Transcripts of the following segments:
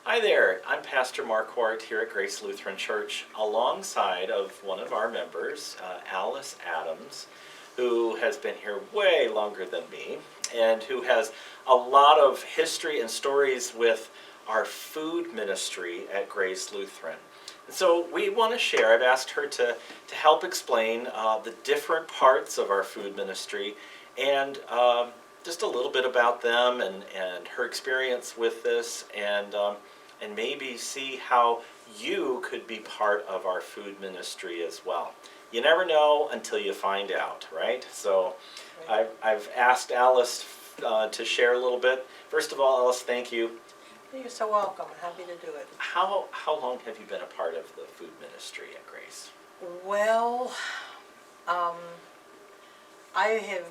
Hi there, I'm Pastor Marquardt here at Grace Lutheran Church alongside of one of our members, Alice Adams, who has been here way longer than me and who has a lot of history and stories with our food ministry at Grace Lutheran. And so we want to share, I've asked her to help explain the different parts of our food ministry and just a little bit about them and her experience with this and maybe see how you could be part of our food ministry as well. You never know until you find out, right? So I've asked Alice to share a little bit. First of all, Alice, thank you. You're so welcome. I'm happy to do it. How long have you been a part of the food ministry at Grace? Well, I have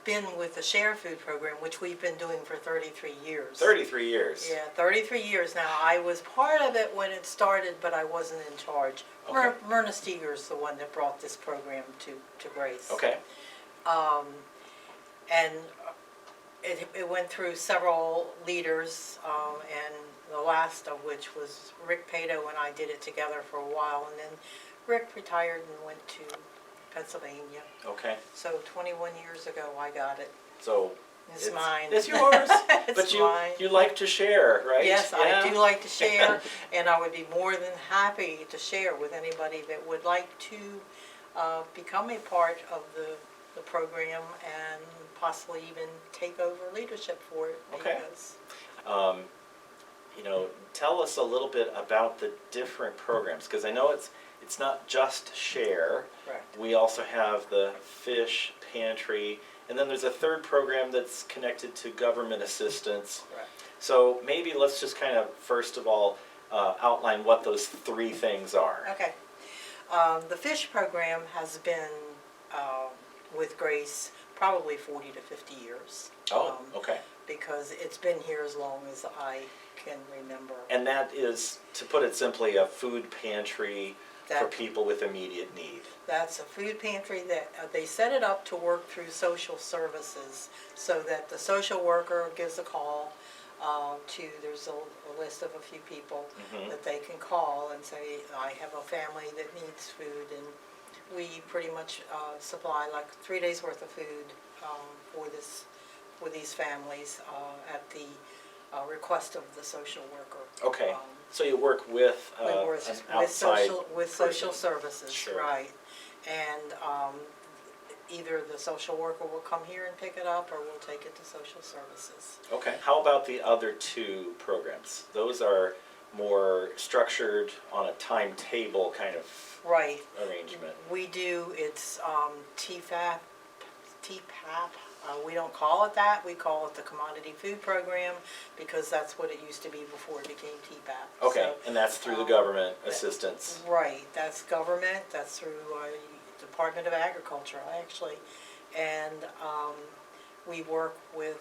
been with the Share Food program, which we've been doing for 33 years. 33 years? Yeah, 33 years now. I was part of it when it started, but I wasn't in charge. Okay. Myrna Steger's the one that brought this program to Grace. Okay. And it went through several leaders, and the last of which was Rick Pato and I did it together for a while, and then Rick retired and went to Pennsylvania. Okay. So 21 years ago I got it. So It's mine. It's yours. It's but mine. you like to share, right? Yes, yeah. I do like to share, and I would be more than happy to share with anybody that would like to become a part of the program and possibly even take over leadership for it. Okay. Because Tell us a little bit about the different programs, because I know it's not just Share. Correct. We also have the Fish Pantry, and then there's a third program that's connected to government assistance. Correct. So maybe let's just kind of, first of all, outline what those three things are. Okay. The Fish program has been with Grace probably 40 to 50 years. Oh, okay. Because it's been here as long as I can remember. And that is, to put it simply, a food pantry for people with immediate need. That's a food pantry that they set it up to work through social services, so that the social worker gives a call there's a list of a few people that they can call and say, I have a family that needs food, and we pretty much supply like 3 days worth of food for these families at the request of the social worker. Okay. So you work with an outside social services, Sure. right? And either the social worker will come here and pick it up, or we'll take it to social services. Okay. How about the other two programs? Those are more structured on a timetable kind of Right. arrangement. We do, it's TPAP. We don't call it that. We call it the Commodity Food Program, because that's what it used to be before it became TPAP. Okay, So, and that's through the government assistance. right, that's government, that's through Department of Agriculture, actually. And we work with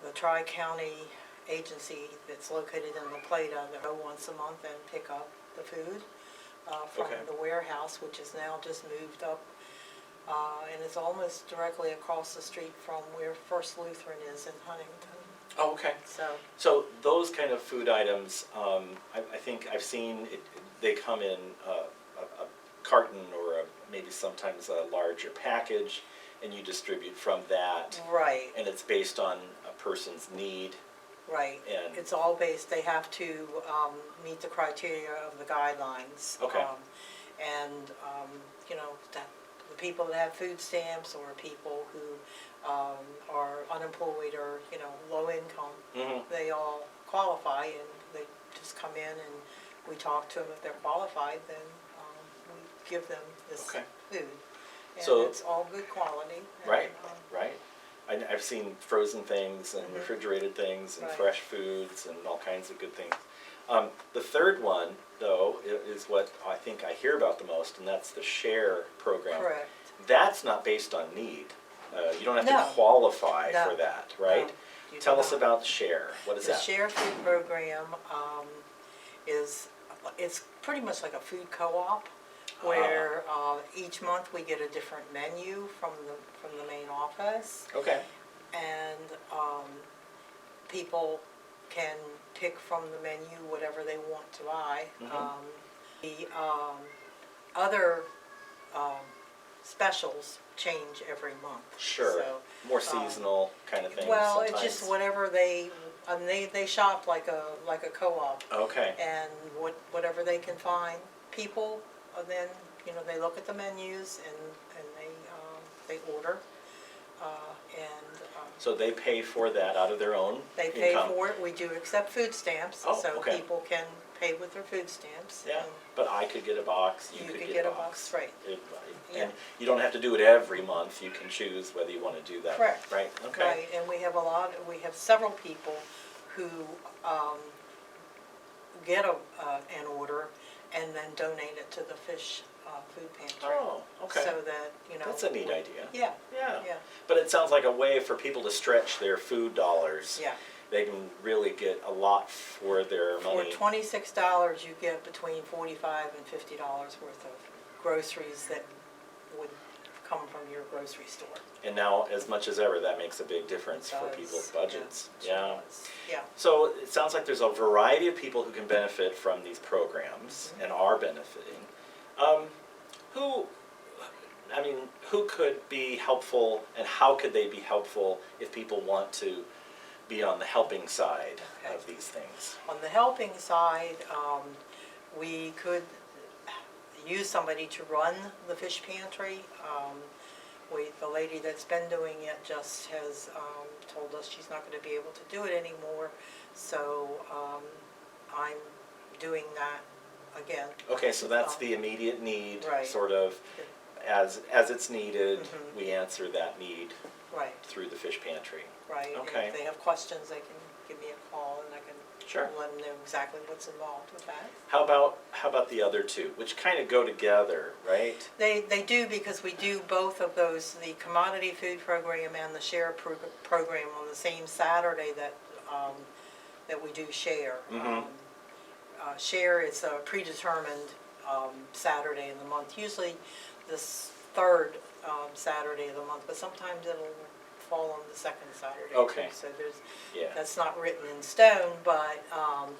the Tri-County agency that's located in La Plata. They go once a month and pick up the food from Okay. the warehouse, which is now just moved up, and it's almost directly across the street from where First Lutheran is in Huntington. Oh, okay. So those kind of food items, I think I've seen they come in a carton or maybe sometimes a larger package, and you distribute from that. Right. And it's based on a person's need. Right. And it's all based, they have to meet the criteria of the guidelines. Okay. That the people that have food stamps, or people who are unemployed or, low income, they all qualify, and they just come in and we talk to them. If they're qualified, then we give them this Okay. food. And So- it's all good quality. Right, right. I've seen frozen things and refrigerated things and Right. fresh foods and all kinds of good things. The third one, though, is what I think I hear about the most, and that's the Share program. Correct. That's not based on need. You don't have No. to qualify No. for that, right? No, you do Tell us not. about Share. What is The that? Share Food program it's pretty much like a food co-op, where each month we get a different menu from the main office, Okay. and people can pick from the menu whatever they want to buy. The other specials change every month. Sure. So, More seasonal kind of things. well, sometimes. it's just whatever they shop like a co-op. Okay. And whatever they can find. People then they look at the menus and they order So they pay for that out of their own they pay income. for it. We do accept food stamps, Oh, so okay. people can pay with their food stamps. Yeah, and but I could get a box, you you could could get a box. right. Yeah. And you don't have to do it every month, you can choose whether you want to do that. Correct. Right, okay. Right, and we have several people who get an order and then donate it to the fish food pantry. Oh, okay. So that, That's a neat idea. Yeah, Yeah. yeah, But it sounds like a way for people to stretch their food dollars. yeah. They can really get a lot for their For money. $26, you get between $45 and $50 worth of groceries that would come from your grocery store. And now, as much as ever, that makes a big difference for Does, people's budgets. yeah, Yeah. sure does. Yeah. So it sounds like there's a variety of people who can benefit from these programs and are benefiting. Who could be helpful, and how could they be helpful if people want to be on the helping side Okay. of these things? On the helping side, we could use somebody to run the fish pantry. The lady that's been doing it just has told us she's not going to be able to do it anymore, so I'm doing that again. Okay, so that's the immediate need, Right. sort of, as it's needed, Mhm. we answer that need Right, through the fish pantry. right. And Okay. if they have questions, they can give me a call and I can Sure. let them know exactly what's involved with that. How about the other two, which kind of go together, right? They do, because we do both of those, the commodity food program and the share program on the same Saturday that we do share. Mhm. Share is a predetermined Saturday in the month, usually this third Saturday of the month, but sometimes it'll fall on the second Saturday. Okay. Too. So Yeah. that's not written in stone, but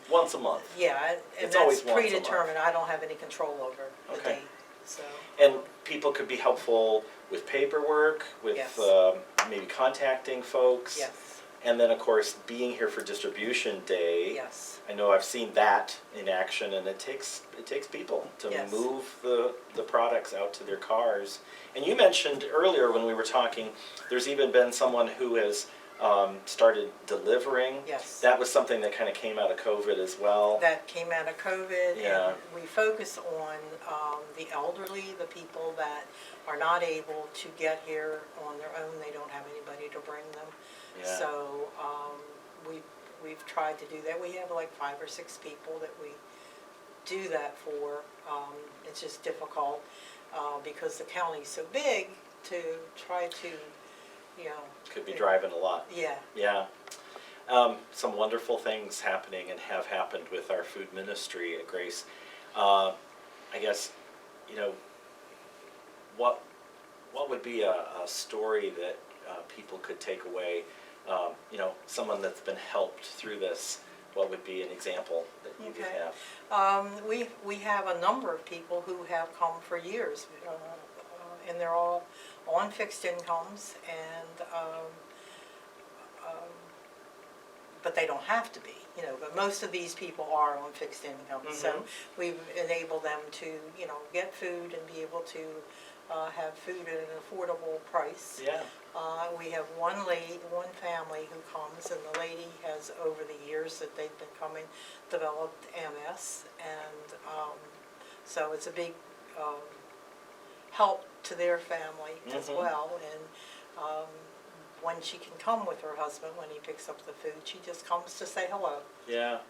Once a month. yeah, and It's that's always once a month. predetermined. I don't have any control over the Okay. date. So And people could be helpful with paperwork, with Yes. maybe contacting folks. yes, And then, of course, being here for distribution day. yes. I know I've seen that in action, and it takes people to Yes. move the products out to their cars. And you mentioned earlier when we were talking, there's even been someone who has started delivering. Yes. That was something that kind of came out of COVID as well. That came out of COVID, Yeah. and we focus on the elderly, the people that are not able to get here on their own. They don't have anybody to bring them. Yeah. So we've tried to do that. We have like 5 or 6 people that we do that for. It's just difficult because the county's so big to try to, Could be driving a lot. Yeah. Yeah. Some wonderful things happening and have happened with our food ministry at Grace. I guess, what would be a story that people could take away? Someone that's been helped through this. What would be an example that you could Okay. have? We have a number of people who have come for years, and they're all on fixed incomes, and but they don't have to be, but most of these people are on fixed incomes. So Mhm. we've enabled them to, get food and be able to have food at an affordable price. Yeah. We have one family who comes, and the lady has, over the years that they've been coming, developed MS, and so it's a big help to their family as Mhm. well. And when she can come with her husband, when he picks up the food, she just comes to say hello, Yeah.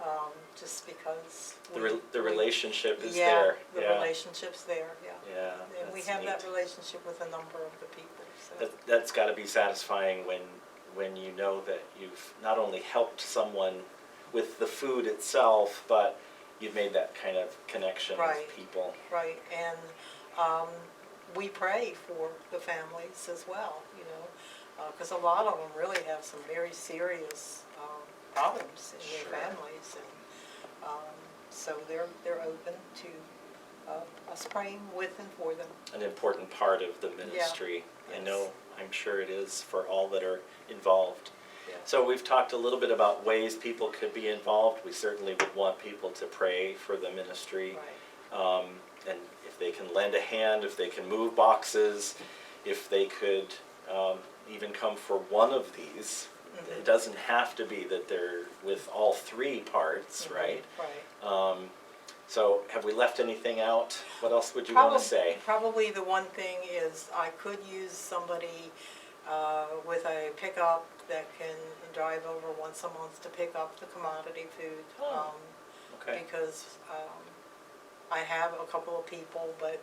just because The relationship is yeah, there. the Yeah. relationship's there, yeah. Yeah. And we that's have that neat. relationship with a number of the people, so. That's got to be satisfying when you know that you've not only helped someone with the food itself, but you've made that kind of connection Right. with people. Right, and we pray for the families as well, because a lot of them really have some very serious problems in Sure. their families, and so they're open to us praying with and for them. An important part of the ministry. I Yes. know, I'm sure it is for all that are involved. Yeah. So we've talked a little bit about ways people could be involved. We certainly would want people to pray for the ministry. Right. And if they can lend a hand, if they can move boxes, if they could even come for one of these. Mhm. It doesn't have to be that they're with all three parts, Mhm. right? Right. So have we left anything out? What else would you want to say? Probably the one thing is I could use somebody with a pickup that can drive over once a month to pick up the commodity food. Oh, okay. Because I have a couple of people, but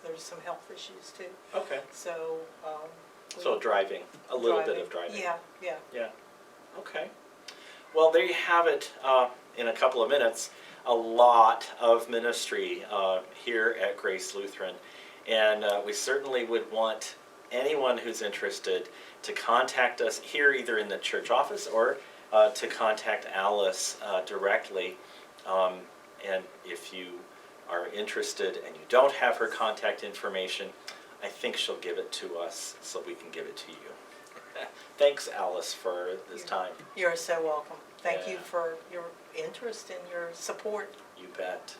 there's some health issues too. Okay. So. So driving, a little bit of driving. Yeah, yeah. Yeah. Okay. Well, there you have it. In a couple of minutes, a lot of ministry here at Grace Lutheran, and we certainly would want anyone who's interested to contact us here, either in the church office or to contact Alice directly. And if you are interested and you don't have her contact information, I think she'll give it to us so we can give it to you. Thanks, Alice, for this time. You're so welcome. Thank you Yeah. for your interest and your support. You bet.